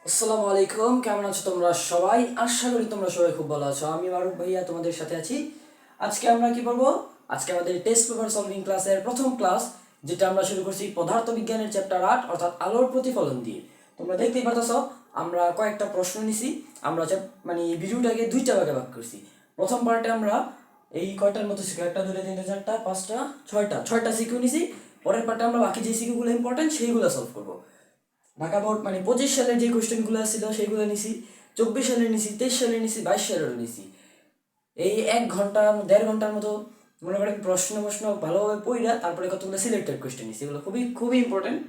আসসালামু আলাইকুম, কেমন আছো তোমরা সবাই? আশা করি তোমরা সবাই খুব ভালো আছো। আমি মারুফ ভাইয়া তোমাদের সাথে আছি। আজকে আমরা কি করবো? আজকে আমাদের টেস্ট পেপার সলভিং ক্লাসের প্রথম ক্লাস, যেটা আমরা শুরু করছি পদার্থবিজ্ঞানের চ্যাপ্টার 8 অর্থাৎ আলোর প্রতিফলন দিয়ে। তোমরা দেখতেই পারতেছো আমরা কয়েকটা প্রশ্ন নিছি। আমরা মানে ভিডিওটাকে দুইটা ভাগে ভাগ করছি। প্রথম পার্টে আমরা এই কয়টার মতো সিকিউ, একটা দুটো তিনটা চারটা পাঁচটা ছয়টা সিকিউ নিছি। পরের পার্টে আমরা বাকি যে সিকিউগুলো ইম্পর্টেন্ট সেইগুলো সলভ করবো। ঢাকা বোর্ড মানে 25 সালের যে কোয়েশ্চেনগুলো ছিল সেইগুলো নিছি, 24 সালের নিছি, 23 সালের নিছি, 22 সালেরও নিছি। এই 1 ঘন্টা 1.5 ঘন্টার মতো মনে করেন প্রশ্ন ভালোভাবে পড়িয়া তারপরে কতগুলো সিলেক্টেড কোয়েশ্চেন নিছি। এগুলো খুবই খুবই ইম্পর্টেন্ট,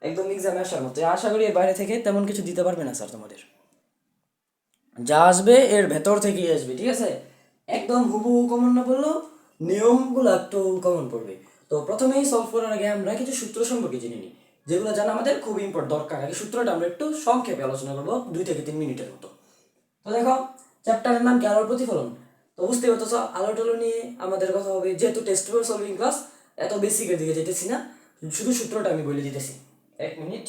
একদম এক্সামে আসার মতো। আশা করি এর বাইরে থেকে তেমন কিছু দিতে পারবে না স্যার তোমাদের। যা আসবে এর ভেতর থেকেই আসবে, ঠিক আছে? একদম হুবহু কমন না পড়লেও নিয়মগুলো একটু কমন পড়বে। তো প্রথমেই সলভ করার আগে আমরা কিছু সূত্র সম্পর্কে জেনে নিই, যেগুলো জানা আমাদের খুব দরকার। আগে সূত্রটা আমরা একটু সংক্ষেপে আলোচনা করবো 2 থেকে 3 মিনিটের মতো। তো দেখো, চ্যাপ্টারের নাম কি? আলোর প্রতিফলন। তো বুঝতে পারতেছ আলো টালো নিয়ে আমাদের কথা হবে। যেহেতু টেস্ট পেপার সলভিং ক্লাস, এত বেসিকের দিকে যেতেছি না, শুধু সূত্রটা আমি বলে দিতেছি। 1 মিনিট।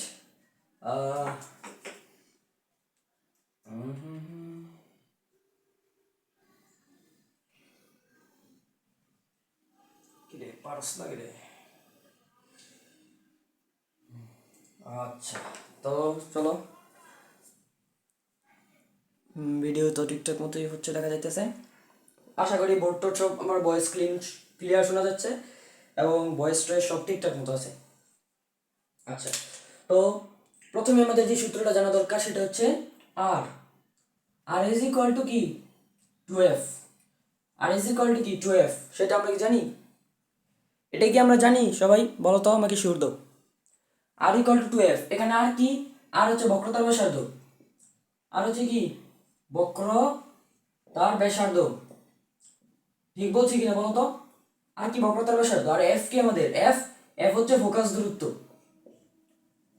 কি রে, পারস লাগে রে। আচ্ছা, তো চলো। ভিডিও তো ঠিকঠাক মতোই হচ্ছে, দেখা যাইতেছে। আশা করি বোর্ড টোড সব আমার ভয়েস ক্লিয়ার শোনা যাচ্ছে এবং ভয়েস টয়েস সব ঠিকঠাক মতো আছে। আচ্ছা, তো প্রথমে আমাদের যে সূত্রটা জানা দরকার সেটা হচ্ছে আর আর ইজ ইকুয়াল টু কি? 2f। R is equal to কি? 2f। সেটা আমরা কি জানি? এটা কি আমরা জানি সবাই? বলো তো আমাকে শিওর দাও। আর ইকুয়াল টু 2f। এখানে আর কি? আর হচ্ছে বক্রতার ব্যাসার্ধ। আর হচ্ছে কি? বক্রতার ব্যাসার্ধ। ঠিক বলছি কিনা বলো তো? আর কি? বক্রতার ব্যাসার্ধ। আর এফ কি আমাদের? এফ এফ হচ্ছে ফোকাস দূরত্ব।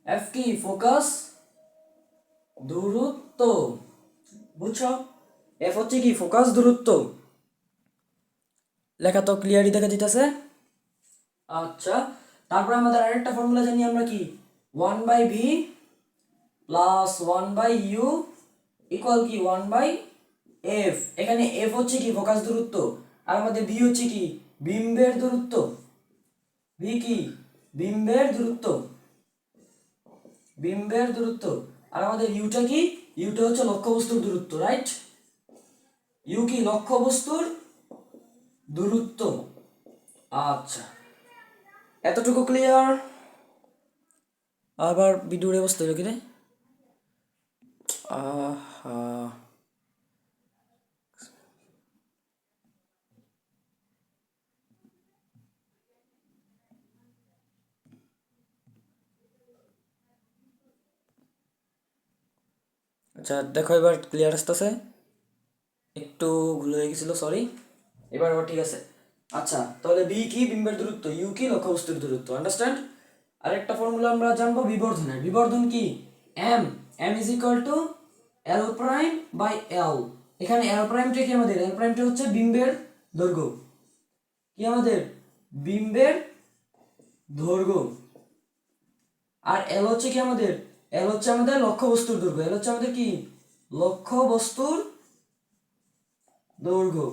এফ কি? ফোকাস দূরত্ব। বুঝছো? এফ হচ্ছে কি? ফোকাস দূরত্ব। লেখা তো ক্লিয়ারই দেখা দিতেছে। আচ্ছা, তারপরে আমাদের আরেকটা ফর্মুলা জানি আমরা কি? 1/v প্লাস 1/u ইকুয়াল কি? 1/f। এখানে এফ হচ্ছে কি? ফোকাস দূরত্ব। আর আমাদের ভি হচ্ছে কি? বিম্বের দূরত্ব। ভি কি? বিম্বের দূরত্ব। বিম্বের দূরত্ব। আর আমাদের ইউটা কি? ইউটা হচ্ছে লক্ষ্যবস্তুর দূরত্ব, রাইট? ইউ কি? লক্ষ্যবস্তুর দূরত্ব। আচ্ছা, এতটুকু ক্লিয়ার। আবার ভিডিওর অবস্থা হলো কি রে? আহা, আচ্ছা দেখো এবার ক্লিয়ার আসতেছে। একটু ভুল হয়ে গেছিল, সরি। এবার আবার ঠিক আছে। আচ্ছা, তাহলে বি কি? বিম্বের দূরত্ব। ইউ কি? লক্ষ্যবস্তুর দূরত্ব। আন্ডারস্ট্যান্ড? আরেকটা ফর্মুলা আমরা জানবো বিবর্ধনের। বিবর্ধন কি? M M is equal to L prime by L. এখানে এল প্রাইমটা কি আমাদের? এল প্রাইমটা হচ্ছে বিম্বের দৈর্ঘ্য। কি আমাদের? বিম্বের দৈর্ঘ্য। আর এল হচ্ছে কি আমাদের? এল হচ্ছে আমাদের লক্ষ্যবস্তুর দৈর্ঘ্য। এল হচ্ছে আমাদের কি? লক্ষ্যবস্তুর দৈর্ঘ্য।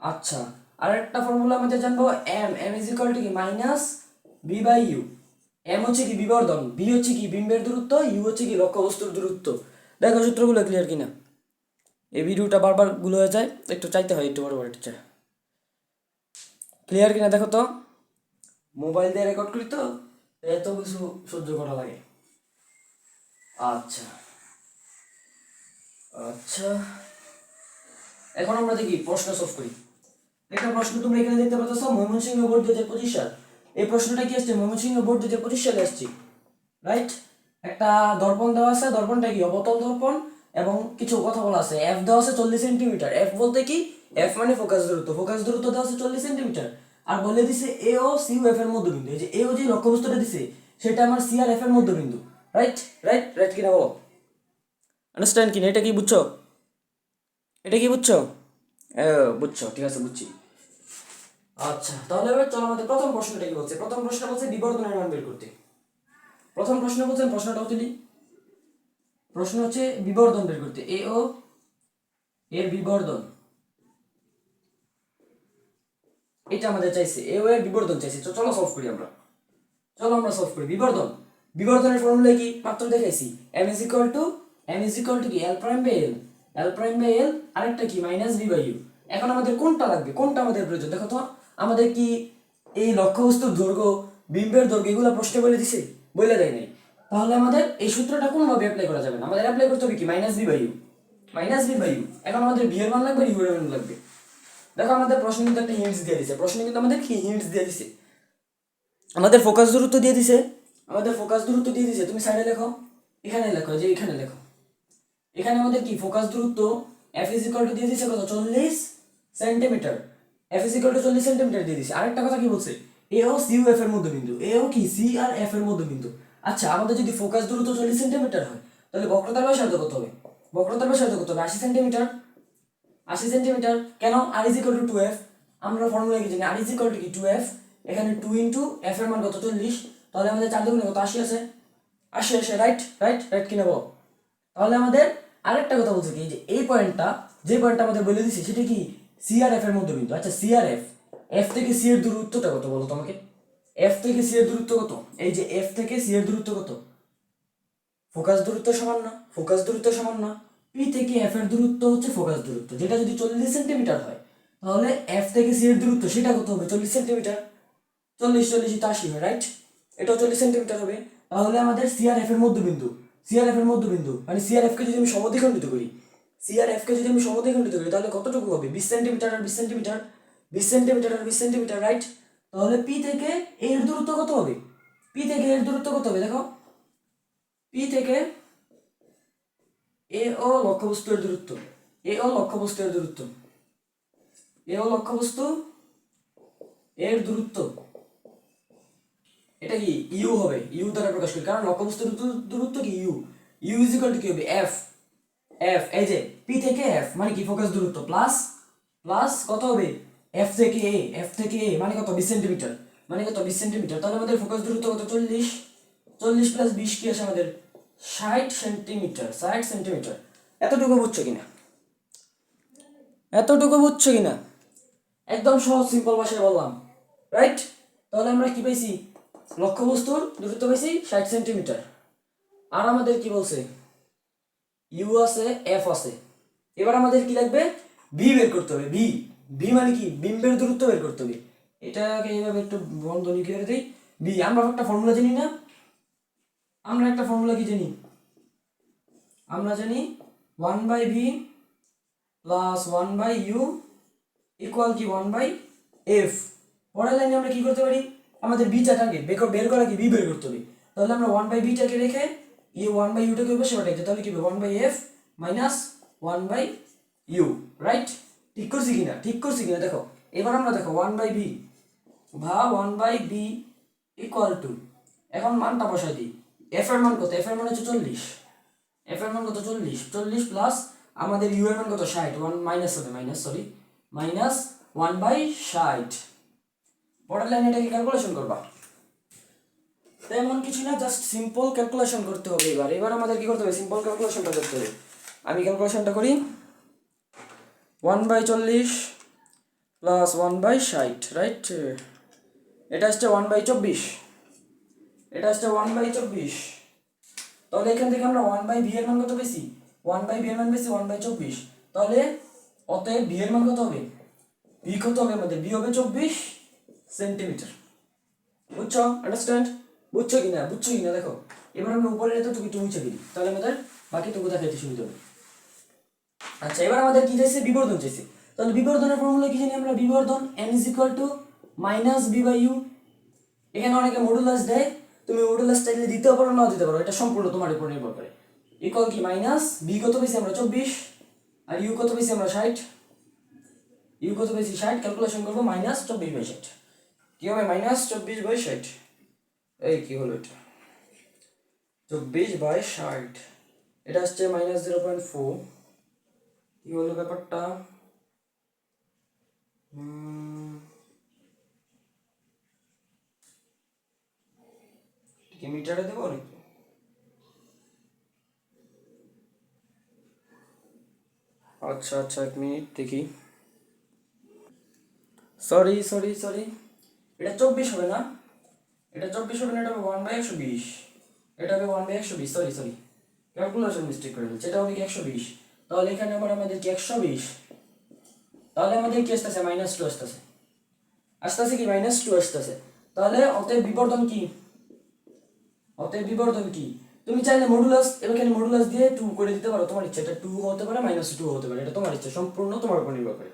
আচ্ছা, আর একটা ফর্মুলা আমাদের জানবো m M is equal to কি? Minus B by u. M হচ্ছে কি? বিবর্ধন। বি হচ্ছে কি? বিম্বের দূরত্ব। ইউ হচ্ছে কি? লক্ষ্যবস্তুর দূরত্ব। দেখো সূত্রগুলো ক্লিয়ার কিনা। এই ভিডিওটা বারবার গুলো হয়ে যায়, একটু চাইতে হয় একটু বড় বড় টিচার। ক্লিয়ার কিনা দেখো তো। মোবাইল দিয়ে রেকর্ড করি তো এত কিছু সহ্য করা লাগে। আচ্ছা আচ্ছা, এখন আমরা দেখি প্রশ্ন সলভ করি। একটা প্রশ্ন তোমরা এখানে দেখতে পাচ্ছ, ময়মনসিংহ বোর্ড 2025 সাল। এই প্রশ্নটা কি আসছে? ময়মনসিংহ বোর্ড 2025 সালে আসছে, রাইট? একটা দর্পণ দেওয়া আছে। দর্পণটা কি? অবতল দর্পণ। এবং কিছু কথা বলা আছে। এফ দেওয়া আছে 40 সেন্টিমিটার। এফ বলতে কি? এফ মানে ফোকাস দূরত্ব। ফোকাস দূরত্ব দেওয়া আছে 40 সেন্টিমিটার। আর বলে দিছে এ ও সি ও এফ এর মধ্যবিন্দু। এই যে এ ও যে লক্ষ্যবস্তুটা দিছে সেটা আমার সি আর এফ এর মধ্যবিন্দু, রাইট? রাইট রাইট কিনা বলো? আন্ডারস্ট্যান্ড কিনা? এটা কি বুঝছো? এটা কি বুঝছো? বুঝছো, ঠিক আছে, বুঝছি। আচ্ছা, তাহলে এবার চলো আমাদের প্রথম প্রশ্নটা কি বলছে। প্রথম প্রশ্ন বলছে বিবর্ধনের মান বের করতে। প্রথম প্রশ্ন বলছেন, প্রশ্নটাও তুলি। প্রশ্ন হচ্ছে বিবর্ধন বের করতে, এ ও এর বিবর্ধন, এটা আমাদের চাইছে, এ ও এর বিবর্ধন চাইছে। তো চলো সলভ করি আমরা, চলো আমরা সলভ করি। বিবর্ধন, বিবর্ধনের ফর্মুলা কি মাত্র দেখাইছি, m is equal to কি l prime by l, l prime by l, আরেকটা কি মাইনাস v বাই u। এখন আমাদের কোনটা লাগবে, কোনটা আমাদের প্রয়োজন দেখো তো। আমাদের কি এই লক্ষ্যবস্তুর দৈর্ঘ্য, বিম্বের দৈর্ঘ্য এগুলো প্রশ্নে বলে দিছে, বলে দেয় নাই। তাহলে আমাদের এই সূত্রটা কোনোভাবে অ্যাপ্লাই করা যাবে না, আমাদের অ্যাপ্লাই করতে হবে কি minus v by u, minus v by u। এখন আমাদের v এর মান লাগবে, u এর মান লাগবে। দেখো আমাদের প্রশ্ন কিন্তু একটা হিন্টস দিয়ে দিছে, প্রশ্ন কিন্তু আমাদের কি হিন্টস দিয়ে দিছে, আমাদের ফোকাস দূরত্ব দিয়ে দিছে, আমাদের ফোকাস দূরত্ব দিয়ে দিছে। তুমি সাইডে লেখো, এখানে লেখো, যে এখানে লেখো, এখানে আমাদের কি ফোকাস দূরত্ব f ইজ ইকুয়াল টু দিয়ে দিছে কত 40 centimetre, f is equal two 40 centimetre দিয়ে দিছে। আরেকটা কথা কি বলছে, এ ও সি ও এফ এর মধ্যবিন্দু, এ ও কি সি আর এফ এর মধ্যবিন্দু। আচ্ছা আমাদের যদি ফোকাস দূরত্ব 40 সেন্টিমিটার হয় তাহলে বক্রতার ব্যাসার্ধ কত হবে, বক্রতার ব্যাসার্ধ কত হবে 80 সেন্টিমিটার, 80 সেন্টিমিটার। কেন আর ইজ ইকুয়াল টু 2f, আমরা ফর্মুলা কি জানি, আর ইজ ইকুয়াল টু কি 2f, এখানে 2 ইনটু f এর মান কত 40, তাহলে আমাদের 4 দুগুণে কত 80 আছে, 80 আসে, রাইট রাইট রাইট কি নেব। তাহলে আমাদের আরেকটা কথা বলছে কি, যে এই পয়েন্টটা, যে পয়েন্টটা আমাদের বলে দিছি সেটা কি সি আর এফ এর মধ্যবিন্দু। আচ্ছা সি আর এফ, এফ থেকে সি এর দূরত্বটা কত বলো তোমাকে, এফ থেকে সি এর দূরত্ব কত, এই যে এফ থেকে সি এর দূরত্ব কত, ফোকাস দূরত্ব সমান না, ফোকাস দূরত্ব সমান না, পি থেকে এফ এর দূরত্ব হচ্ছে ফোকাস দূরত্ব, যেটা যদি 40 সেন্টিমিটার হয় তাহলে এফ থেকে সি এর দূরত্ব সেটা কত হবে 40 সেন্টিমিটার, 40 40 তো 80 হয়, রাইট, এটাও 40 সেন্টিমিটার হবে। তাহলে আমাদের সি আর এফ এর মধ্যবিন্দু, সি আর এফ এর মধ্যবিন্দু মানে সি আর এফ কে যদি আমি সমদ্বিখণ্ডিত করি, সি আর এফ কে যদি আমি সমদ্বিখণ্ডিত করি তাহলে কতটুকু হবে 20 সেন্টিমিটার আর 20 সেন্টিমিটার, 20 সেন্টিমিটার আর 20 সেন্টিমিটার, রাইট। তাহলে পি থেকে এ এর দূরত্ব কত হবে, পি থেকে এর দূরত্ব কত হবে দেখো, পি থেকে এ ও লক্ষ্যবস্তুর দূরত্ব, এ ও লক্ষ্যবস্তুর দূরত্ব, এ ও লক্ষ্যবস্তু এর দূরত্ব, এটা কি ইউ হবে, ইউ দ্বারা প্রকাশ করি, কারণ লক্ষ্যবস্তুর দূরত্ব কি U, U is equal to কি হবে এফ, এফ এই যে পি থেকে এফ মানে কি ফোকাস দূরত্ব, প্লাস প্লাস কত হবে এফ থেকে এ, এফ থেকে এ মানে কত 20 সেন্টিমিটার, মানে কত 20 সেন্টিমিটার। তাহলে আমাদের ফোকাস দূরত্ব কত 40, 40 প্লাস 20 কি আসে আমাদের 60 সেন্টিমিটার, 60 সেন্টিমিটার। এতটুকু বুঝছো কিনা, এতটুকু বুঝছো কিনা, একদম সহজ সিম্পল ভাষায় বললাম, রাইট। তাহলে আমরা কি পাইছি, লক্ষ্যবস্তুর দূরত্ব পাইছি 60 সেন্টিমিটার। আর আমাদের কি বলছে, ইউ আছে এফ আছে, এবার আমাদের কি লাগবে ভি বের করতে হবে, ভি, ভি মানে কি বিম্বের দূরত্ব বের করতে হবে। এটাকে এইভাবে একটু বন্ধনী করে দিই, ভি আমরা একটা ফর্মুলা জানি না, আমরা একটা ফর্মুলা কি জানি, আমরা জানি 1 by V plus 1 by U equal কি 1 বাই এফ। পরের লাইনে আমরা কি করতে পারি, আমাদের বিটাকে বের করা কি ভি বের করতে হবে। তাহলে আমরা 1 বাই বিটাকে রেখে ইউ 1 বাই ইউটাকে বসে পাঠাইতে, তাহলে কি হবে 1 by F minus 1 by U, right. ঠিক করছি কিনা, ঠিক করছি কিনা দেখো। এবার আমরা দেখো 1 বাই বি ভা 1 বাই বি ইকুয়াল টু, এখন মানটা বসাই দিই, এফ এর মান কত, এফ এর মান হচ্ছে 40, এফ এর মান কত 40, 40 প্লাস আমাদের ইউ এর মান কত 60, 1 মাইনাস হবে, মাইনাস সরি মাইনাস 1 বাই 60। পরের লাইনে এটাকে ক্যালকুলেশন করবা, তেমন কিছু না, জাস্ট সিম্পল ক্যালকুলেশন করতে হবে। এবার এবার আমাদের কি করতে হবে, সিম্পল ক্যালকুলেশনটা করতে হবে। আমি ক্যালকুলেশনটা করি, 1 বাই 40 প্লাস 1 বাই 60, রাইট, এটা হচ্ছে 1 বাই 24, এটা হচ্ছে 1 বাই 24। তাহলে এখান থেকে আমরা 1 বাই ভি এর মান কত পেয়েছি, 1 বাই ভি এর মান পেয়েছি 1 বাই 24। তাহলে অতএব ভি এর মান কত হবে, ভি কত হবে আমাদের, ভি হবে 24 সেন্টিমিটার। বুঝছো, আন্ডারস্ট্যান্ড, বুঝছো কিনা, বুঝছো কিনা দেখো। এবার আমরা উপরে এতটুকু একটু মুছে দিই, তাহলে আমাদের বাকিটুকু দেখাইতে সুবিধা হবে। আচ্ছা এবার আমাদের কি চাইছে, বিবর্ধন চাইছে। তাহলে বিবর্ধনের ফর্মুলা কি জানি আমরা, বিবর্ধন n is equal to minus B by U. এখানে অনেকে মডুলাস দেয়, তুমি মডুলাস চাইলে দিতেও পারো নাও দিতে পারো, এটা সম্পূর্ণ তোমার উপর নির্ভর করে। ইকুয়াল কি মাইনাস বি কত পেয়েছি আমরা 24 আর ইউ কত পেয়েছি আমরা 60, ইউ কত পেয়েছি 60, ক্যালকুলেশন করবো মাইনাস 24 বাই 60, কি হবে মাইনাস 24 বাই 60, এই কি হলো এটা 24 বাই 60, এটা হচ্ছে মাইনাস 0.4, কি হলো ব্যাপারটা, কি মিটারে দেবো নাকি, আচ্ছা আচ্ছা, 1 মিনিট দেখি। সরি সরি সরি, এটা 24 হবে না, এটা 24 হবে না, এটা হবে 1/120, এটা হবে 1/120, সরি সরি, ক্যালকুলেশন মিস্টেক করে ফেলছি, এটা হবে কি 120। তাহলে এখানে আমাদের কি 120, তাহলে আমাদের কি আসতেছে -2 আসতেছে, আসতেছে কি -2 আসতেছে। তাহলে অতএব বিবর্ধন কি, অতএব বিবর্ধন কি, তুমি চাইলে মডুলাস এখানে মডুলাস দিয়ে 2 করে দিতে পারো, তোমার ইচ্ছা, এটা 2 হতে পারে -2 হতে পারে, এটা তোমার ইচ্ছা, সম্পূর্ণ তোমার উপর নির্ভর করে।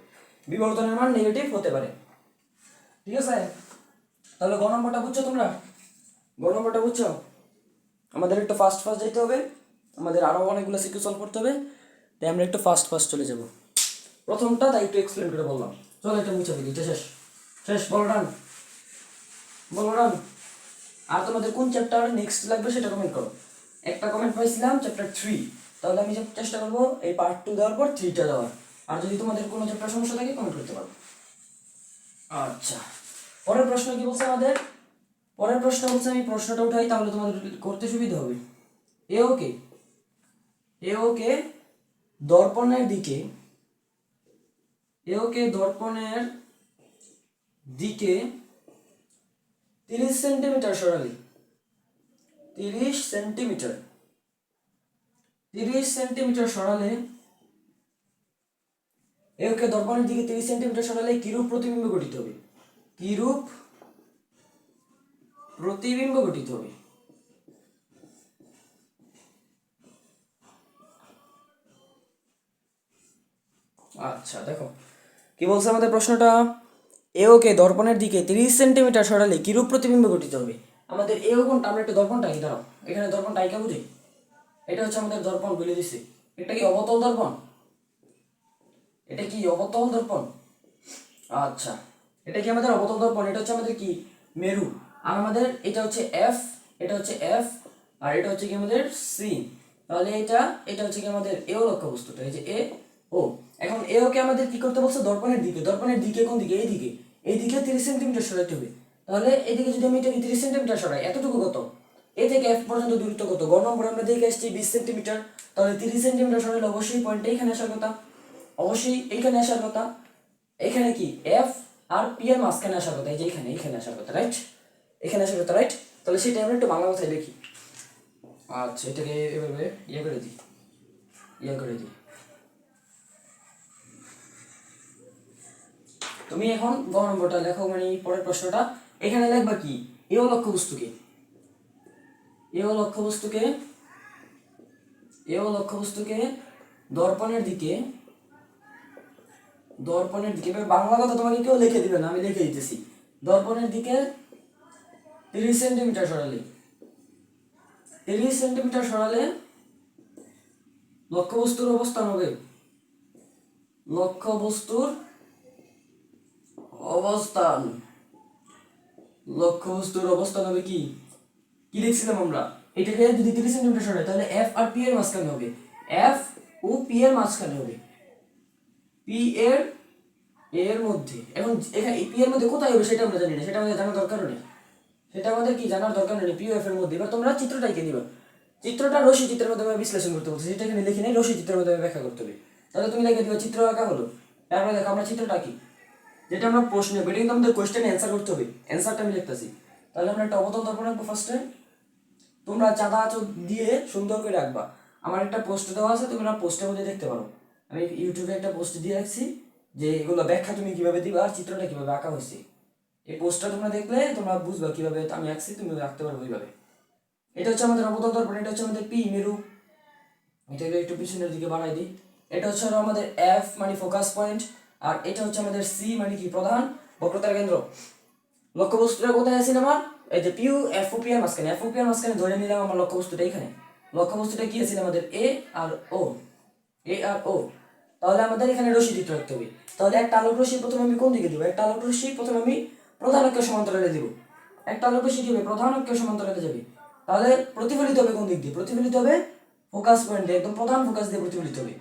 বিবর্ধনের মান নেগেটিভ হতে পারে, ঠিক আছে। তাহলে গ নম্বরটা বুঝছো তোমরা, গ নম্বরটা বুঝছো। আমাদের একটু ফাস্ট ফাস্ট যেতে হবে, আমাদের আরো অনেকগুলো সিকিউ সলভ করতে হবে, তাই আমরা একটু ফাস্ট ফাস্ট চলে যাব। প্রথমটা তাই একটু এক্সপ্লেন করে বললাম, চলো এটা মুছে দিই, এটা শেষ, শেষ, বলো ডান, বলো ডান। আর তোমাদের কোন চ্যাপ্টার নেক্সট লাগবে সেটা কমেন্ট করো। একটা কমেন্ট পাইছিলাম চ্যাপ্টার 3, তাহলে আমি চেষ্টা করবো এই পার্ট 2 দেওয়ার পর 3টা দেওয়ার। আর যদি তোমাদের কোনো চ্যাপ্টার সমস্যা থাকে কমেন্ট করতে পারো। আচ্ছা, পরের প্রশ্ন কি বলছে আমাদের, পরের প্রশ্ন বলছে, আমি প্রশ্নটা উঠাই তাহলে তোমাদের করতে সুবিধা হবে। এ ওকে, এ ওকে দর্পণের দিকে, এ ওকে দর্পণের দিকে 30 সেন্টিমিটার সরালে, 30 সেন্টিমিটার, 30 সেন্টিমিটার সরালে, এ ওকে দর্পণের দিকে 30 সেন্টিমিটার সরালে কিরূপ প্রতিবিম্ব গঠিত হবে, কিরূপ প্রতিবিম্ব গঠিত হবে। আচ্ছা দেখো কি বলছে আমাদের প্রশ্নটা, এ ওকে দর্পণের দিকে 30 সেন্টিমিটার সরালে কিরূপ প্রতিবিম্ব গঠিত হবে। আমাদের এ ও কোনটা, আমরা একটা দর্পণটা কি দাঁড়াও, এখানে দর্পণটা আইকা বুঝি, এটা হচ্ছে আমাদের দর্পণ বলে দিছি, এটা কি অবতল দর্পণ, এটা কি অবতল দর্পণ। আচ্ছা, এটা কি আমাদের অবতল দর্পণ, এটা হচ্ছে আমাদের কি মেরু, আর আমাদের এটা হচ্ছে এফ, এটা হচ্ছে এফ, আর এটা হচ্ছে কি আমাদের সি। তাহলে এটা এটা হচ্ছে কি আমাদের এ ও লক্ষ্যবস্তুটা, এই যে এ ও। এখন এ ওকে আমাদের কি করতে বলছে, দর্পণের দিকে, দর্পণের দিকে কোন দিকে, এইদিকে, এইদিকে 30 সেন্টিমিটার সরাইতে হবে। তাহলে এদিকে যদি আমি এটাকে 30 সেন্টিমিটার সরাই, এতটুকু কত, এ থেকে এফ পর্যন্ত দূরত্ব কত, গ নম্বর আমরা দেখে আসছি 20 সেন্টিমিটার, তাহলে 30 সেন্টিমিটার সরাইলে অবশ্যই পয়েন্টটা এখানে আসার কথা, অবশ্যই এইখানে আসার কথা, এখানে কি এফ আর পি এর মাঝখানে আসার কথা, এই যে এখানে, এখানে আসার কথা, রাইট, এখানে আসার কথা, রাইট। তাহলে সেটা আমরা একটু বাংলা কথায় লিখি। আচ্ছা, এটাকে এভাবে ইয়ে করে দিই, ইয়ে করে দিই। তুমি এখন গ নম্বরটা লেখো, মানে পরের প্রশ্নটা এখানে লিখবা কি, এও লক্ষ্যবস্তুকে, এও লক্ষ্যবস্তুকে, এও লক্ষ্যবস্তুকে দর্পণের দিকে, দর্পণের দিকে, বাংলা কথা তোমাকে কেউ লিখে দিবে না, আমি লিখে দিতেছি, দর্পণের দিকে 30 সেন্টিমিটার সরালে, 30 সেন্টিমিটার সরালে লক্ষ্যবস্তুর অবস্থান হবে, লক্ষ্যবস্তুর অবস্থান, লক্ষ্যবস্তুর অবস্থান হবে কি, কি লিখছিলাম আমরা, এটাকে যদি 30 সেন্টিমিটার সরাই তাহলে এফ আর পি এর মাঝখানে হবে, এফ ও পি এর মাঝখানে হবে, পি এর এর মধ্যে। এখন এখানে পি এর মধ্যে কোথায় হবে সেটা আমরা জানি না, সেটা আমাদের জানার দরকার নেই, সেটা আমাদের কি জানার দরকার নেই, পি এফ এর মধ্যে। এবার তোমরা চিত্রটা এঁকে দিবা, চিত্রটা রশ্মি চিত্রের মাধ্যমে বিশ্লেষণ করতে বলছে, সেটা এখানে লিখে নেই, রশ্মি চিত্রের মাধ্যমে ব্যাখ্যা করতে হবে। তাহলে তুমি লিখে দিবা চিত্র আঁকা হলো, তারপরে দেখো আমরা চিত্রটা কি, যেটা আমরা প্রশ্নে, এটা কিন্তু আমাদের কোয়েশ্চেনে অ্যান্সার করতে হবে, অ্যান্সারটা আমি লিখতেছি। তাহলে আমরা একটা অবতল দর্পণ আঁকবো ফার্স্টে, তোমরা চাঁদা চোখ দিয়ে সুন্দর করে রাখবা। আমার একটা পোস্ট দেওয়া আছে, তোমরা পোস্টের মধ্যে দেখতে পারো, আমি ইউটিউবে একটা পোস্ট দিয়ে রাখছি যে এগুলো ব্যাখ্যা তুমি কিভাবে দিবা আর চিত্রটা কিভাবে আঁকা হয়েছে। এই পোস্টটা তোমরা দেখলে তোমরা বুঝবা কিভাবে আমি আঁকছি, তুমি আঁকতে পারবে ওইভাবে। এটা হচ্ছে আমাদের অবতল দর্পণ, এটা হচ্ছে আমাদের পি মেরু, এটাকে একটু পিছনের দিকে বাড়াই দিই। এটা হচ্ছে আমাদের এফ মানে ফোকাস পয়েন্ট, আর এটা হচ্ছে আমাদের সি মানে কি প্রধান বক্রতার কেন্দ্র। লক্ষ্যবস্তুটা কোথায় আছে আমার, এই যে পিউ এফ ও পি এর মাঝখানে, এফ ও পি এর মাঝখানে ধরে নিলাম আমার লক্ষ্যবস্তুটা এখানে। লক্ষ্যবস্তুটা কি আছে আমাদের এ আর ও, এ আর ও। তাহলে আমাদের এখানে রশ্মি চিত্র রাখতে হবে। তাহলে একটা আলোক রশ্মি প্রথমে আমি কোন দিকে দিব, একটা আলোক রশ্মি প্রথমে আমি প্রধান অক্ষের সমান্তরালে দিব, একটা আলোক রশ্মি কি হবে প্রধান অক্ষের সমান্তরালে যাবে। তাহলে প্রতিফলিত হবে কোন দিক দিয়ে, প্রতিফলিত হবে ফোকাস পয়েন্টে, একদম প্রধান ফোকাস দিয়ে প্রতিফলিত হবে,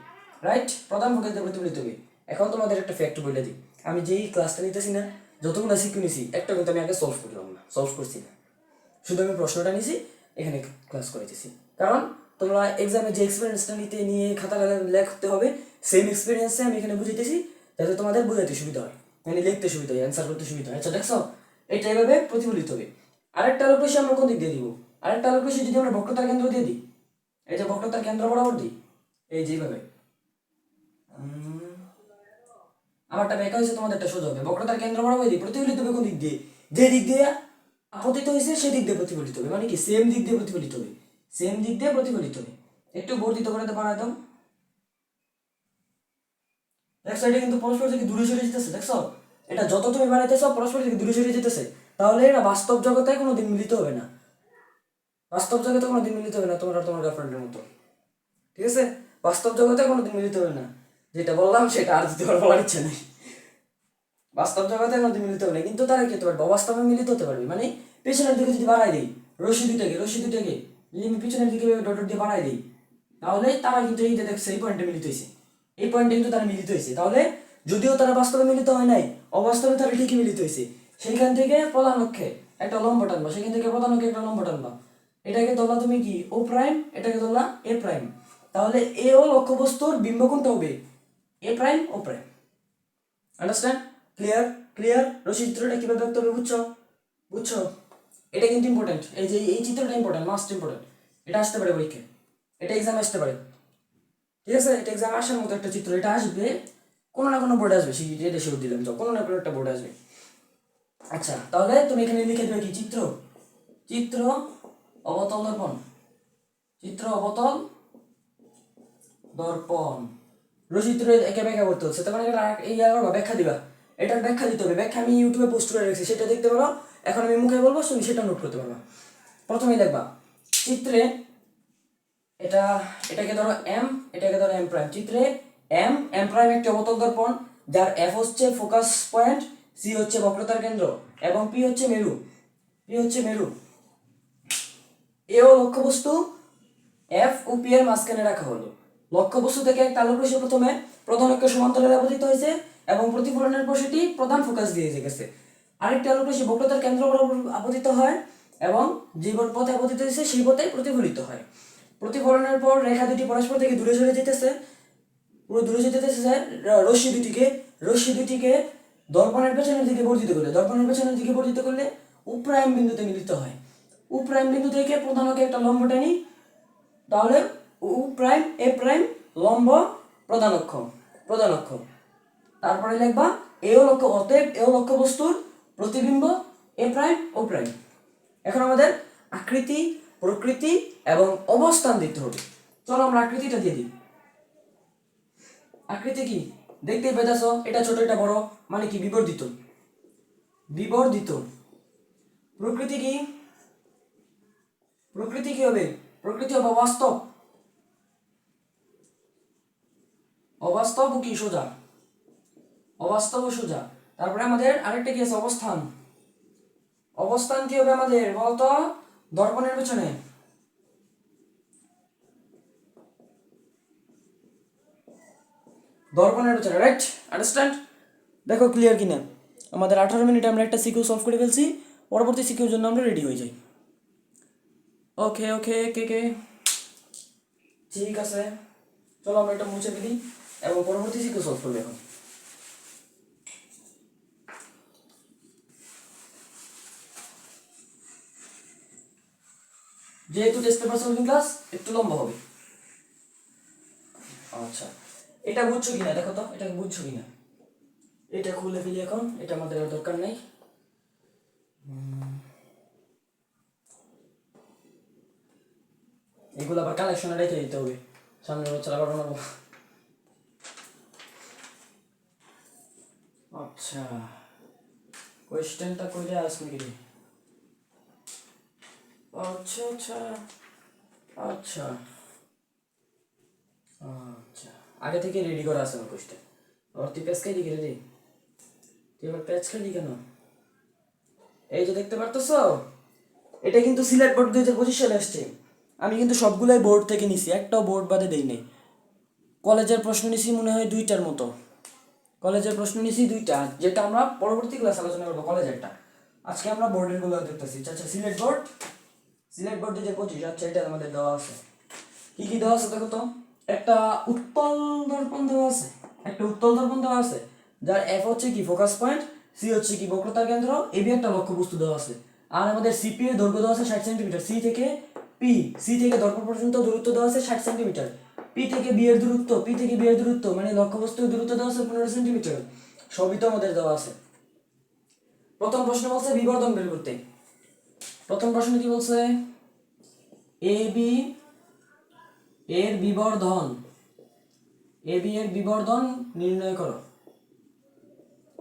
রাইট, প্রধান ফোকাস দিয়ে প্রতিফলিত হবে। এখন তোমাদের একটা ফ্যাক্ট বলে দিই, আমি যেই ক্লাসটা নিতেছি না, যতগুলো সিকিউ নিছি একটা কিন্তু আমি আগে সলভ করলাম না, সলভ করছি না, শুধু আমি প্রশ্নটা নিছি, এখানে ক্লাস করেছি। কারণ তোমরা এক্সামে যে এক্সপিরিয়েন্সটা নিয়ে খাতাটা লিখতে হবে, সেম এক্সপিরিয়েন্সে আমি এখানে বুঝাইতেছি যাতে তোমাদের বুঝাইতে সুবিধা হয়, মানে লিখতে সুবিধা হয়, অ্যান্সার করতে সুবিধা হয়। আচ্ছা দেখছো, এটা এভাবে প্রতিফলিত হবে। আরেকটা আলোক রশ্মি আমরা কোন দিক দিয়ে দিব? আরেকটা আলোক রশ্মি যদি আমরা বক্রতার কেন্দ্র দিয়ে দিই, এই যে বক্রতার কেন্দ্র বরাবর দিই, এই যেভাবে আমারটা বেঁকা হয়েছে, তোমাদেরটা সোজা হবে। বক্রতার কেন্দ্র বরাবর দিই, প্রতিফলিত হবে কোন দিক দিয়ে? যে দিক দিয়ে আপতিত হয়েছে সেই দিক দিয়ে প্রতিফলিত হবে, মানে কি সেম দিক দিয়ে প্রতিফলিত হবে, সেম দিক দিয়ে প্রতিফলিত হবে। একটু বর্ধিত করে বানায় দাও। দেখছো এটা কিন্তু পরস্পর থেকে দূরে সরে যেতেছে, দেখছো এটা যত তুমি বানাইতেছো পরস্পর থেকে দূরে সরে যেতেছে, তাহলে এটা বাস্তব জগতে কোনোদিন মিলিত হবে না, বাস্তব জগতে কোনোদিন মিলিত হবে না তোমার আর তোমার গার্লফ্রেন্ডের মতো, ঠিক আছে? বাস্তব জগতে কোনোদিন মিলিত হবে না, যেটা বললাম সেটা আর দিতে বলার ইচ্ছা নেই। বাস্তব জগতে কোনোদিন মিলিত হবে না, কিন্তু তারা কি হতে পারবে? অবাস্তবে মিলিত হতে পারবে, মানে পেছনের দিকে যদি বাড়াই দিই রশি দুটাকে যদি আমি পিছনের দিকে ডট দিয়ে বাড়াই দিই, তাহলে তারা কিন্তু এই যে দেখছে এই পয়েন্টে মিলিত হয়েছে, এই পয়েন্টে কিন্তু তারা মিলিত হয়েছে। তাহলে যদিও তারা বাস্তবে মিলিত হয় নাই, অবাস্তবে তারা ঠিকই মিলিত হয়েছে। সেইখান থেকে প্রধান অক্ষে একটা লম্ব টানবা, সেখান থেকে প্রধান অক্ষে একটা লম্ব টানবা, এটাকে ধরলা তুমি কি ও প্রাইম, এটাকে ধরলা এ প্রাইম। তাহলে এ ও লক্ষ্যবস্তুর বিম্ব কোনটা হবে? এ প্রাইম ও প্রাইম। আন্ডারস্ট্যান্ড? ক্লিয়ার? ক্লিয়ার? রশি চিত্রটা কিভাবে দেখতে হবে বুঝছো? বুঝছো? এটা কিন্তু ইম্পর্টেন্ট, এই যে এই চিত্রটা ইম্পর্টেন্ট, মাস্ট ইম্পর্টেন্ট। এটা আসতে পারে পরীক্ষায়, এটা এক্সাম আসতে পারে, ঠিক আছে? এটা এক্সাম আসার মতো একটা চিত্র, এটা আসবে কোনো না কোনো বোর্ডে আসবে, এটা শিওর দিলাম, তো কোনো না কোনো একটা বোর্ডে আসবে। আচ্ছা তাহলে তুমি এখানে লিখে দেবে কি চিত্র, চিত্র অবতল দর্পণ, চিত্র অবতল দর্পণ। রচিত্র একে ব্যাখ্যা করতে হচ্ছে, তখন এটা এই ব্যাখ্যা দিবা, এটার ব্যাখ্যা দিতে হবে। ব্যাখ্যা আমি ইউটিউবে পোস্ট করে রেখেছি, সেটা দেখতে পারো। এখন আমি মুখে বলবো, তুমি সেটা নোট করতে পারবা। প্রথমেই দেখবা চিত্রে এটা, এটাকে ধরো এম, এটাকে ধরো এম প্রাইম। চিত্রে এম এম প্রাইম একটি অবতল দর্পণ, যার এফ হচ্ছে ফোকাস পয়েন্ট, সি হচ্ছে বক্রতার কেন্দ্র এবং পি হচ্ছে মেরু, পি হচ্ছে মেরু। এও লক্ষ্যবস্তু, এফ ও পি এর মাঝখানে রাখা হলো। লক্ষ্যবস্তু থেকে একটা আলোক রশ্মি প্রথমে প্রধান অক্ষের সমান্তরালে আপতিত হয়েছে এবং প্রতিফলনের পর সেটি প্রধান ফোকাস দিয়ে গেছে। আরেকটি আলোক রশ্মি বক্রতার কেন্দ্র বরাবর আপতিত হয় এবং যে পথে আপতিত হয়েছে সেই পথে প্রতিফলিত হয়। প্রতিফলনের পর রেখা দুটি পরস্পর থেকে দূরে সরে যেতেছে, পুরো দূরে যেতেছে রশ্মি দুটিকে দর্পণের পেছনের দিকে বর্ধিত করলে, দর্পণের পেছনের দিকে বর্ধিত করলে ও প্রাইম বিন্দুতে মিলিত হয়। ও প্রাইম বিন্দু থেকে প্রধান অক্ষে একটা লম্ব টানি, তাহলে ও প্রাইম এ প্রাইম লম্ব প্রধান অক্ষ, প্রধান অক্ষ। তারপরে লিখবা এও লক্ষ্য, অতএব এও লক্ষ্য বস্তুর প্রতিবিম্ব এ প্রাইম ও প্রাইম। এখন আমাদের আকৃতি, প্রকৃতি এবং অবস্থান দিতে হবে। চলো আমরা আকৃতিটা দিয়ে দিই। আকৃতি কি দেখতেই পেতেছ, এটা ছোট এটা বড়, মানে কি বিবর্ধিত, বিবর্ধিত। প্রকৃতি কি? প্রকৃতি কি হবে? প্রকৃতি হবে অবাস্তব, অবাস্তব কি সোজা, অবাস্তব ও সোজা। তারপরে আমাদের আরেকটা কি আছে? অবস্থান। অবস্থান কি হবে আমাদের বলতো? দর্পণের পেছনে, দর্পণের পেছনে, রাইট? আন্ডারস্ট্যান্ড? দেখো ক্লিয়ার কিনা? আমাদের 18 মিনিটে আমরা একটা সিকিউ সলভ করে ফেলছি, পরবর্তী সিকিউর জন্য আমরা রেডি হয়ে যাই। ওকে ওকে কে কে ঠিক আছে, চলো আমরা এটা মুছে ফেলি এবং পরবর্তী সিকিউ সলভ করবে। এখন যেহেতু টেস্ট পেপার সলভিং ক্লাস একটু লম্বা হবে। আচ্ছা এটা বুঝছো কিনা দেখো তো, এটা বুঝছো কিনা? এটা খুলে ফেলি এখন, এটা আমাদের আর দরকার নাই। এগুলো আবার কালেকশনে রেখে দিতে হবে, সামনের বছর আবার বানাবো। আচ্ছা কোয়েশ্চেনটা কইলে আসবে কি? আচ্ছা আচ্ছা আচ্ছা আচ্ছা, আগে থেকে রেডি করা আছে আমার কোয়েশ্চেন। আর তুই প্যাচ খাইলি রে? তুই আবার প্যাচ খাইলি কেন? এই যে দেখতে পারতেছ, এটা কিন্তু সিলেট বোর্ড 2025 সালে আসছে। আমি কিন্তু সবগুলাই বোর্ড থেকে নিছি, একটাও বোর্ড বাদে দেই নাই। কলেজের প্রশ্ন নিছি মনে হয় 2টার মতো, কলেজের প্রশ্ন নিছি 2টা, যেটা আমরা পরবর্তী ক্লাস আলোচনা করবো কলেজেরটা। আজকে আমরা বোর্ডের গুলো দেখতেছি। আচ্ছা সিলেট বোর্ড, সিলেট বোর্ড 2025, আচ্ছা এটা আমাদের দেওয়া আছে। কি কি দেওয়া আছে দেখো তো। একটা উত্তল দর্পণ দেওয়া আছে, একটা উত্তল দর্পণ দেওয়া আছে, যার এফ হচ্ছে কি ফোকাস পয়েন্ট, সি হচ্ছে কি বক্রতার কেন্দ্র, এবি একটা লক্ষ্যবস্তু দেওয়া আছে। আর আমাদের সিপি এর দৈর্ঘ্য দেওয়া আছে 60 সেন্টিমিটার, সি থেকে দর্পণ পর্যন্ত দূরত্ব দেওয়া আছে 60 সেন্টিমিটার, পি থেকে বি এর দূরত্ব মানে লক্ষ্যবস্তুর দূরত্ব দেওয়া আছে 15 সেন্টিমিটার। সবই তো আমাদের দেওয়া আছে। প্রথম প্রশ্ন বলছে বিবর্ধন বের করতে। প্রথম প্রশ্ন কি বলছে, এ বি এর বিবর্ধন, এ বি এর বিবর্ধন নির্ণয় করো।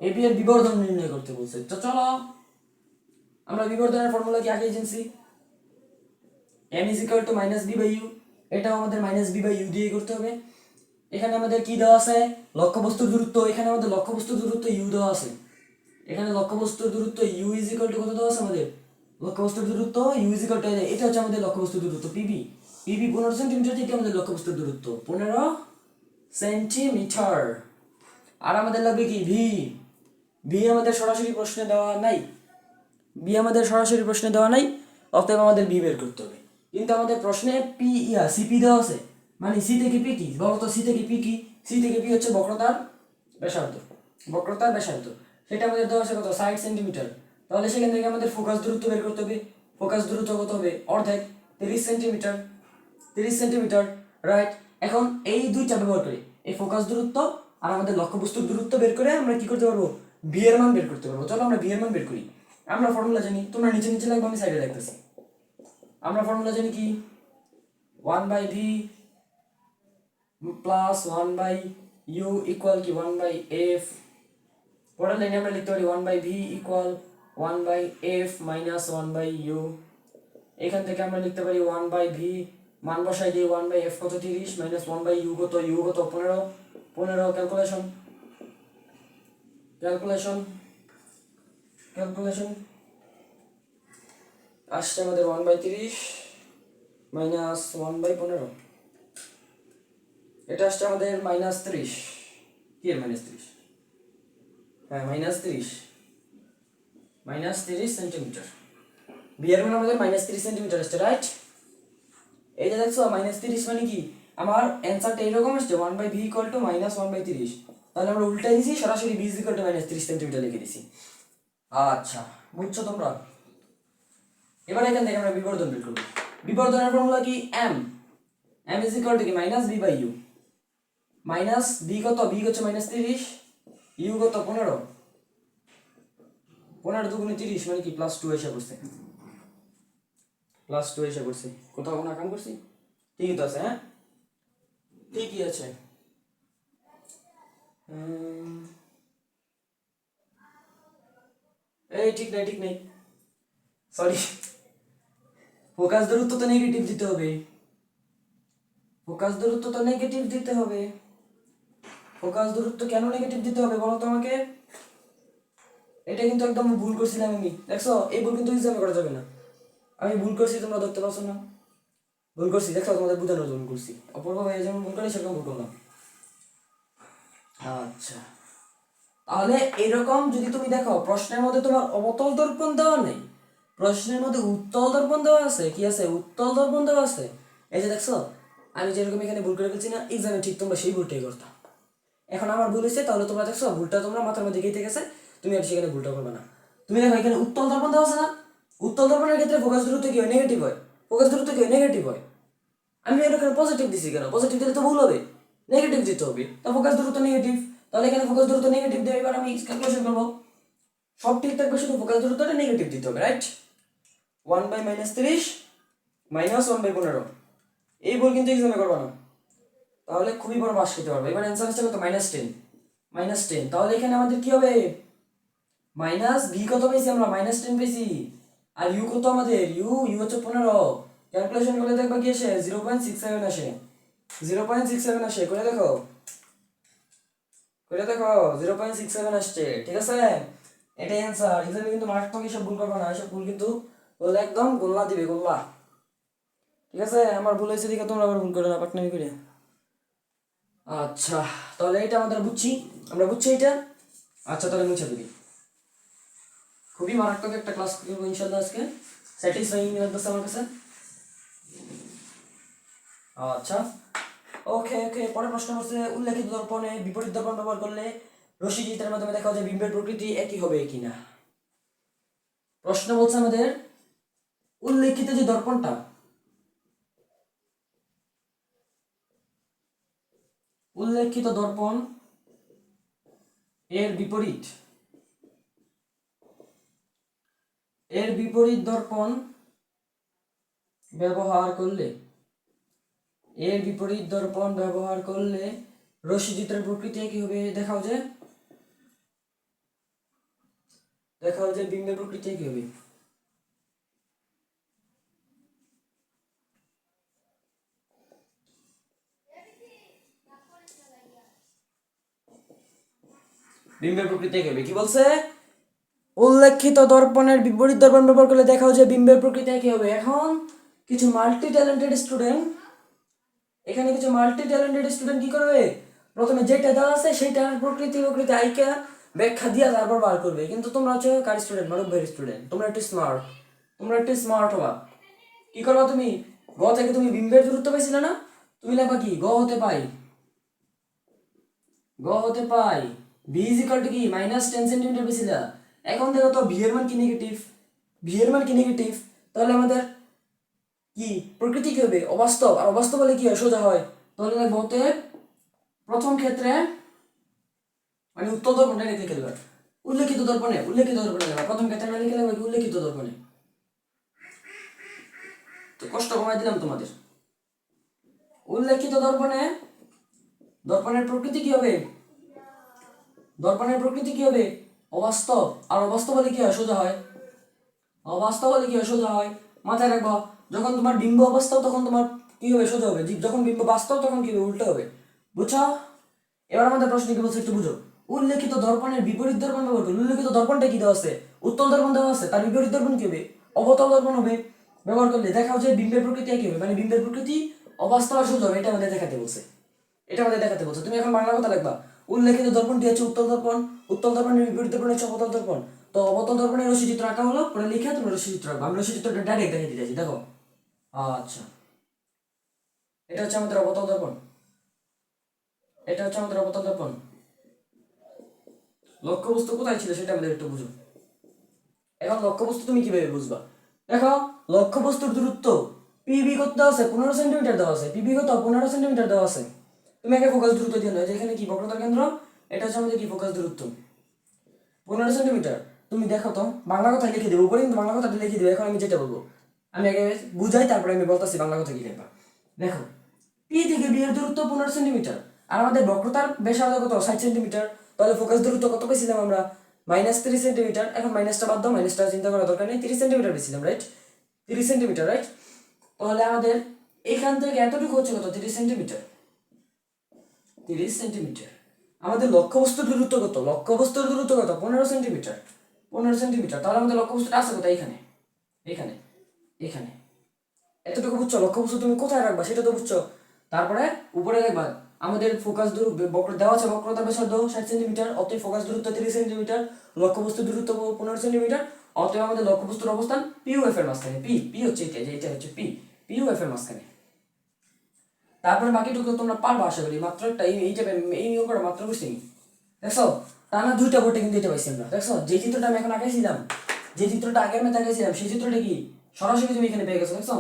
এ বি এর বিবর্ধন নির্ণয় করতে বলছে, তো চলো আমরা বিবর্ধনের ফর্মুলা কি আগেই জেনেছি, m is equal to minus b by u, এটাও আমাদের মাইনাস বি বাই ইউ দিয়ে করতে হবে। এখানে আমাদের কি দেওয়া আছে, লক্ষ্যবস্তুর দূরত্ব, এখানে আমাদের লক্ষ্যবস্তুর দূরত্ব ইউ দেওয়া আছে, এখানে লক্ষ্যবস্তুর দূরত্ব ইউ ইজ ইকুয়াল টু কত দেওয়া আছে আমাদের, লক্ষ্যবস্তুর দূরত্ব ইউ ইজ ইকুয়াল টু, এটা হচ্ছে আমাদের লক্ষ্যবস্তুর দূরত্ব পিবি, 15 সেন্টিমিটার থেকে আমাদের লক্ষ্যবস্তুর দূরত্ব 15 সেন্টিমিটার। আর আমাদের লাগবে কি ভি, ভি আমাদের সরাসরি প্রশ্নে দেওয়া নাই, অতএব আমাদের ভি বের করতে হবে। কিন্তু আমাদের প্রশ্নে সিপি দেওয়া আছে, মানে সি থেকে পি কি বলো তো, সি থেকে পি কি, সি থেকে পি হচ্ছে বক্রতার ব্যাসার্ধ, সেটা আমাদের দেওয়া আছে কত 60 সেন্টিমিটার। তাহলে সেখান থেকে আমাদের ফোকাস দূরত্ব বের করতে হবে, ফোকাস দূরত্ব কত হবে অর্ধেক 30 সেন্টিমিটার, রাইট। এখন এই দুইটা ব্যবহার করে এই ফোকাস দূরত্ব আর আমাদের লক্ষ্যবস্তুর দূরত্ব বের করে আমরা কি করতে পারবো, ভি এর মান বের করতে পারবো। চলো আমরা ভি এর মান বের করি। আমরা ফর্মুলা জানি, তোমরা নিচে লাগবে, আমি সাইডে লিখতেছি। আমরা ফর্মুলা জানি কি 1/v প্লাস 1/u ইকুয়াল কি 1/f, পরের লাইনে আমরা লিখতে পারি 1/v equal 1/f minus 1/u। এখান থেকে আমরা লিখতে পারি 1/v মান বসাই দিই, 1/f কত 30 মাইনাস 1/u কত, u কত 15 ক্যালকুলেশন আসছে আমাদের 1/30 মাইনাস 1/15, এটা আসছে আমাদের -30, কি এর -30, হ্যাঁ -30 সেন্টিমিটার। বি এর মান আমাদের -30 সেন্টিমিটার আসছে, রাইট। এই যে দেখছো -30 মানে কি, আমার অ্যানসারটা এরকম আসছে 1/v ইকুয়াল টু -1/30, তাহলে আমরা উল্টাই দিয়েছি, সরাসরি b ইকুয়াল টু -30 সেন্টিমিটার লিখে দিয়েছি। আচ্ছা বুঝছো তোমরা। এবার এখান থেকে আমরা বিবর্ধন বের করব। বিবর্ধনের ফর্মুলা কি m ইজ ইকুয়াল টু কি -b by u, minus b কত, b হচ্ছে -30, u কত 15 দুগুণে 30 মানে কি +2 এসে পড়ছে, কোথাও কোনো আকাম করছি, ঠিকই তো আছে, হ্যাঁ ঠিকই আছে। এই ঠিক নেই সরি, ফোকাস দূরত্ব তো নেগেটিভ দিতে হবে, ফোকাস দূরত্ব কেন নেগেটিভ দিতে হবে বলো তোমাকে, এটা কিন্তু একদম ভুল করছিলাম আমি, দেখছো এই ভুল কিন্তু এক্সামে করা যাবে না, আমি ভুল করছি তোমরা ধরতে পারছো না, ভুল করছি দেখো, তোমাদের বোঝানোর জন্য করছি, অপূর্ব ভাই যেমন ভুল করে সেরকম ভুল করলাম। আচ্ছা তাহলে এরকম যদি তুমি দেখো প্রশ্নের মধ্যে তোমার অবতল দর্পণ দেওয়া নেই, প্রশ্নের মধ্যে উত্তল দর্পণ দেওয়া আছে, কি আছে উত্তল দর্পণ দেওয়া আছে, এই যে দেখছো আমি যেরকম এখানে ভুল করে ফেলছি না, এক্সামে ঠিক তোমরা সেই ভুলটাই করতাম। এখন আমার ভুল হয়েছে, তাহলে তোমরা দেখছো ভুলটা তোমরা মাথার মধ্যে গেঁথে গেছে, তুমি আর সেখানে ভুলটা করবে না। তুমি দেখো এখানে উত্তল দর্পণ দেওয়া আছে না, উত্তল দর্পণের ক্ষেত্রে ফোকাস দূরত্ব কি হয় নেগেটিভ হয়, আমি এখানে পজিটিভ দিছি কেন, পজিটিভ দিলে তো ভুল হবে, নেগেটিভ দিতে হবে, তা ফোকাস দূরত্ব নেগেটিভ, তাহলে এখানে ফোকাস দূরত্ব নেগেটিভ দেবে, এবার আমি ক্যালকুলেশন করবো, সব ঠিক থাকবে শুধু ফোকাস দূরত্বটা নেগেটিভ দিতে হবে, রাইট। 1/-30 -1/15, এই ভুল কিন্তু এক্সামে করবা না, তাহলে খুবই বড় পাস খেতে পারবে। এবার অ্যান্সার হচ্ছে কত -10, তাহলে এখানে আমাদের কি হবে, মাইনাস ভি কত পেয়েছি আমরা -10 পেয়েছি, আর ইউ কত আমাদের, ইউ হচ্ছে 15, ক্যালকুলেশন করলে দেখবা কি আসে 0.67 আসে, 0.67 আসে, করে দেখো 0.67 আসছে, ঠিক আছে, এটাই অ্যান্সার। এক্সামে কিন্তু মারাত্মক এসব ভুল করবে না, এসব ভুল কিন্তু বললে একদম গোল্লা দিবে, গোল্লা, ঠিক আছে। আমার ভুল হয়েছে দিকে তোমরা আবার ভুল করো না, পাটনামি করে। আচ্ছা তাহলে এটা আমরা বুঝছি এটা। আচ্ছা তাহলে মুছে দিবি, খুবই মারাত্মক একটা ক্লাস করবো ইনশাল্লাহ আজকে, স্যাটিসফাইং লাগতেছে আমার কাছে। আচ্ছা, ওকে ওকে। পরের প্রশ্ন হচ্ছে উল্লেখিত দর্পণে বিপরীত দর্পণ ব্যবহার করলে রশ্মি চিত্রের মাধ্যমে দেখা যায় বিম্বের প্রকৃতি একই হবে কিনা। প্রশ্ন বলছে আমাদের উল্লেখিত যে দর্পণটা, উল্লেখিত দর্পণ এর বিপরীত দর্পণ ব্যবহার করলে রশ্মি চিত্রের প্রকৃতি একই হবে। দেখাও যে বিম্বের প্রকৃতি একই হবে। বিম্বের প্রকৃতি একই হবে। কি বলছে? উল্লেখিত দর্পণের বিপরীত দর্পণ ব্যবহার করলে দেখাও যে বিম্বের প্রকৃতি একই হবে। এখন কিছু মাল্টি ট্যালেন্টেড স্টুডেন্ট কি করবে? প্রথমে যেটা দেওয়া আছে সেটার প্রকৃতি আইকা ব্যাখ্যা দিয়া তারপর বার করবে। কিন্তু তোমরা হচ্ছে কার স্টুডেন্ট? মারুফ ভাইয়ের স্টুডেন্ট। তোমরা একটু স্মার্ট হবা। কি করবা তুমি? গ থেকে তুমি বিম্বের দূরত্ব পাইছিলে না? তুমি লেখবা কি? গ হতে পাই বি ইজ ইকুয়াল টু কি -10 সেন্টিমিটার পেয়েছিলা। এখন দেখো তো ভি এর মান কি নেগেটিভ, তাহলে আমাদের কি প্রকৃতি কি হবে? অবাস্তব। আর অবাস্তব হলে কি হয়? সোজা হয়। তাহলে দেখবো প্রথম ক্ষেত্রে মানে উত্তর দর্পণটা লিখে ফেলবে। উল্লেখিত দর্পণে লেখা। প্রথম ক্ষেত্রে না লিখে লেখা উল্লেখিত দর্পণে। তো কষ্ট কমাই দিলাম তোমাদের। উল্লেখিত দর্পণের প্রকৃতি কি হবে? অবাস্তব। আর অবাস্তব হলে কি হয়? সোজা হয়। মাথায় রাখবো, যখন তোমার বিম্ব অবাস্তব তখন তোমার কি হবে? সোজা হবে। যখন বিম্ব বাস্তব তখন কি হবে? উল্টো হবে। বুঝছো? এবার আমাদের প্রশ্ন কি বলছে একটু বুঝো। উল্লেখিত দর্পণের বিপরীত দর্পণ ব্যবহার করবে। উল্লেখিত দর্পণটা কি দেওয়া আছে? উত্তল দর্পণ দেওয়া আছে। তার বিপরীত দর্পণ কি হবে? অবতল দর্পণ হবে। ব্যবহার করলে দেখাও যে বিম্বের প্রকৃতি একই হবে। মানে বিম্বের প্রকৃতি অবাস্তব আর সোজা হবে। এটা আমাদের দেখাতে বলছে। তুমি এখন বাংলা কথা লিখবা। উল্লেখিত দর্পণটি হচ্ছে উত্তল দর্পণের বিপরীত দর্পণ হচ্ছে অবতল দর্পণ। তো অবতল দর্পণের রশ্মি চিত্র আঁকা হলো, পরে লিখে তুমি রশ্মি চিত্র আঁকবা। আমি রশ্মি চিত্রটা ডাইরেক্ট দেখিয়ে দিতেছি, দেখো। আচ্ছা, এটা হচ্ছে আমাদের অবতল দর্পণ। লক্ষ্যবস্তু কোথায় ছিল সেটা আমাদের একটু বুঝো। এখন লক্ষ্যবস্তু তুমি কিভাবে বুঝবা? দেখো, লক্ষ্যবস্তুর দূরত্ব পিবি কত দেওয়া আছে? 15 সেন্টিমিটার দেওয়া আছে। পিবি কত? 15 সেন্টিমিটার দেওয়া আছে। তুমি আগে ফোকাস দূরত্ব দিয়ে নাও। যেখানে কি বক্রতার কেন্দ্র, এটা হচ্ছে আমাদের কি ফোকাস দূরত্ব 15 সেন্টিমিটার। তুমি দেখো তো, বাংলা কথা লিখে দেবো উপরে, কিন্তু বাংলা কথাটা লিখে দেবো। এখন আমি যেটা বলবো আমি আগে বুঝাই, তারপরে আমি বলতেছি বাংলা কথা কি লিখবা। দেখো, পি থেকে বি এর দূরত্ব 15 সেন্টিমিটার, আর আমাদের বক্রতার ব্যাসার্ধ কত? 60 সেন্টিমিটার। তাহলে ফোকাস দূরত্ব কত পেয়েছিলাম আমরা? -3 সেন্টিমিটার। এখন মাইনাসটা বাদ দাও, মাইনাসটা চিন্তা করার দরকার নেই। 30 সেন্টিমিটার পেয়েছিলাম, রাইট? 30 centimetre, right? তাহলে আমাদের এখান থেকে এতটুকু হচ্ছে কত? 30 সেন্টিমিটার। আমাদের লক্ষ্যবস্তুর দূরত্ব কত? 15 সেন্টিমিটার। তাহলে আমাদের লক্ষ্যবস্তুটা আছে কোথায়? এখানে এখানে এতটুকু বুঝছো? লক্ষ্যবস্তু তুমি কোথায় রাখবা সেটা তো বুঝছো। তারপরে উপরে দেখবা আমাদের ফোকাস বক্র দেওয়া আছে, বক্রতার ব্যাসার্ধ 60 সেন্টিমিটার, অতএব ফোকাস দূরত্ব 30 সেন্টিমিটার, লক্ষ্যবস্তুর দূরত্ব 15 সেন্টিমিটার। অতএব আমাদের লক্ষ্যবস্তুর অবস্থান পিইউএফ এর মাঝখানে। পি হচ্ছে এটা হচ্ছে পিইউএফ এর মাঝখানে। তারপরে বাকিটুকু তোমরা পারবা আশা করি। মাত্র একটা এই নিয়মটা মাত্র বুঝছি। দেখছো, টানা 2টা বোর্ডে কিন্তু এটা পাইছি আমরা। দেখছো, যে চিত্রটা আমি এখন আঁকাইছিলাম, যে চিত্রটা আগের মেতে আঁকাইছিলাম, সেই চিত্রটা কি সরাসরি তুমি এখানে পেয়ে গেছো। দেখছো,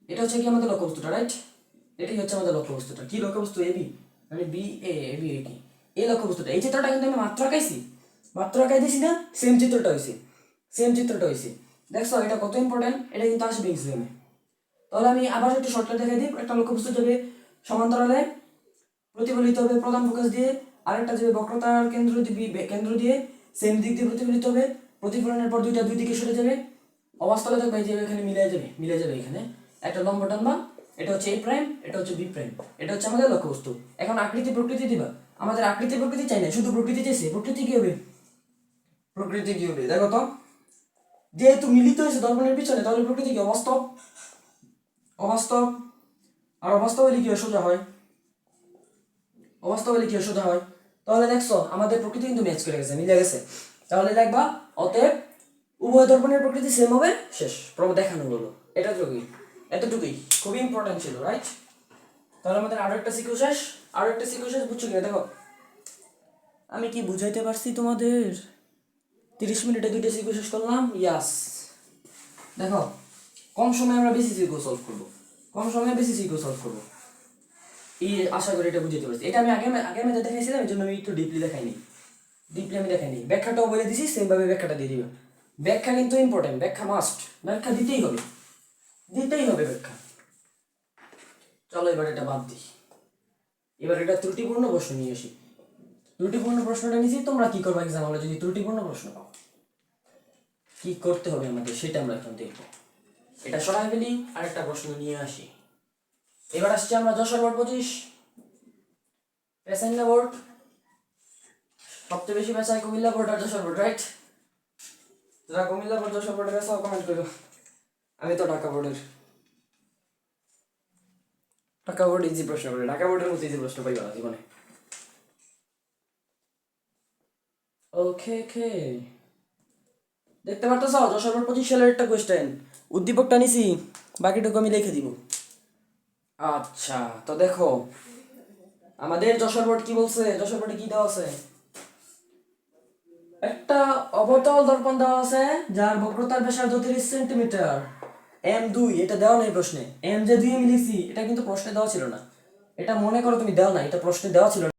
এটা হচ্ছে কি আমাদের লক্ষ্যবস্তুটা, রাইট? এটাই হচ্ছে আমাদের লক্ষ্যবস্তুটা। কি লক্ষ্যবস্তু? এবি, মানে বি এ বি এ কি এই লক্ষ্যবস্তুটা। এই চিত্রটা কিন্তু আমি মাত্র আঁকাই দিছি না? সেম চিত্রটা হয়েছে। দেখছো, এটা কত ইম্পর্টেন্ট, এটা কিন্তু আসবে এক্সামে। তাহলে আমি আবার একটু শর্টকাট দেখাই দিই। একটা লক্ষ্যবস্তু যাবে সমান্তরালে, প্রতিফলিত হবে প্রধান ফোকাস দিয়ে। আরেকটা যাবে বক্রতার কেন্দ্র দিয়ে, সেম দিক দিয়ে প্রতিফলিত হবে। প্রতিফলনের পর দুই দিকে সরে যাবে। অবাস্তবে দেখবে যে এখানে মিলে যাবে এখানে একটা লম্ব টানবা। এটা হচ্ছে এ প্রাইম, এটা হচ্ছে বি প্রাইম। এটা হচ্ছে আমাদের লক্ষ্যবস্তু। এখন প্রকৃতি দিবা। আমাদের প্রকৃতি চাই না, শুধু প্রকৃতি চাইছে। প্রকৃতি কি হবে দেখো তো। যেহেতু মিলিত হয়েছে দর্পণের পিছনে, তাহলে প্রকৃতি কি? অবাস্তব। আর অবাস্তব হলে কি সোজা হয়? তাহলে দেখছো আমাদের প্রকৃতি কিন্তু ম্যাচ করে গেছে, মিলে গেছে। তাহলে দেখবা অতএব উভয় দর্পণের প্রকৃতি সেম হবে। শেষ, দেখানো হলো। এটা তো কি এতটুকুই, খুবই ইম্পর্টেন্ট ছিল, রাইট? তাহলে আমাদের আরো একটা সিকিউ শেষ, আরো একটা সিকিউ শেষ, বুঝছো কিনা দেখো। আমি কি বুঝাইতে পারছি তোমাদের? 30 মিনিটে 2টা সিকিউ শেষ করলাম, ইয়াস। দেখো, কম সময়ে আমরা বেশি সিকিউ সলভ করবো, কম সময়ে বেশি সিকিউ সলভ করবো, এই আশা করি এটা বুঝতে পারছি। এটা আমি আগে মেথড দেখাইছিলাম, এই জন্য আমি একটু ডিপলি দেখাইনি, আমি দেখাইনি। ব্যাখ্যাটাও বলে দিছি, সেমভাবে ব্যাখ্যাটা দিয়ে দিবে। ব্যাখ্যা কিন্তু ইম্পর্টেন্ট, ব্যাখ্যা মাস্ট, ব্যাখ্যা দিতেই হবে, ব্যাখ্যা। চলো এবার এটা বাদ দিই, এবার এটা ত্রুটিপূর্ণ প্রশ্ন নিয়ে আসি। ত্রুটিপূর্ণ প্রশ্নটা নিয়েছি, তোমরা কি করবে এক্সাম হলে যদি ত্রুটিপূর্ণ প্রশ্ন পাও, কি করতে হবে আমাদের সেটা আমরা এখন দেখবো। এটা সরাই ফেলি, আরেকটা প্রশ্ন নিয়ে আসি। এবার আসছি আমরা যশোর বোর্ড 25 পেছাইনা বোর্ড, সবচেয়ে বেশি পেছায় কুমিল্লা বোর্ড আর যশোর বোর্ড, রাইট? যারা কুমিল্লা বোর্ড যশোর বোর্ডের কাছে কমেন্ট করো। আমি তো ঢাকা বোর্ডের, ঢাকা বোর্ড ইজি প্রশ্ন করে, ঢাকা বোর্ডের মতো ইজি প্রশ্ন পাইবা না জীবনে। ওকে ওকে, দেখতে পারতেছ যশোর বোর্ড 25 সালের একটা কোয়েশ্চেন, উদ্দীপকটা নিছি, বাকিটুকু আমি লিখে দিব। আচ্ছা, তো দেখো আমাদের যশোর বোর্ড কি বলছে, যশোর বোর্ডে কি দেওয়া আছে? একটা অবতল দর্পণ দেওয়া আছে যার বক্রতার ব্যাসার্ধ 30 সেন্টিমিটার, M2, এটা দেওয়া নেই প্রশ্নে। M যে 2 আমি লিখছি, এটা কিন্তু প্রশ্নে দেওয়া ছিল না, এটা মনে করো তুমি দেওয়া না, এটা প্রশ্নে দেওয়া ছিল না।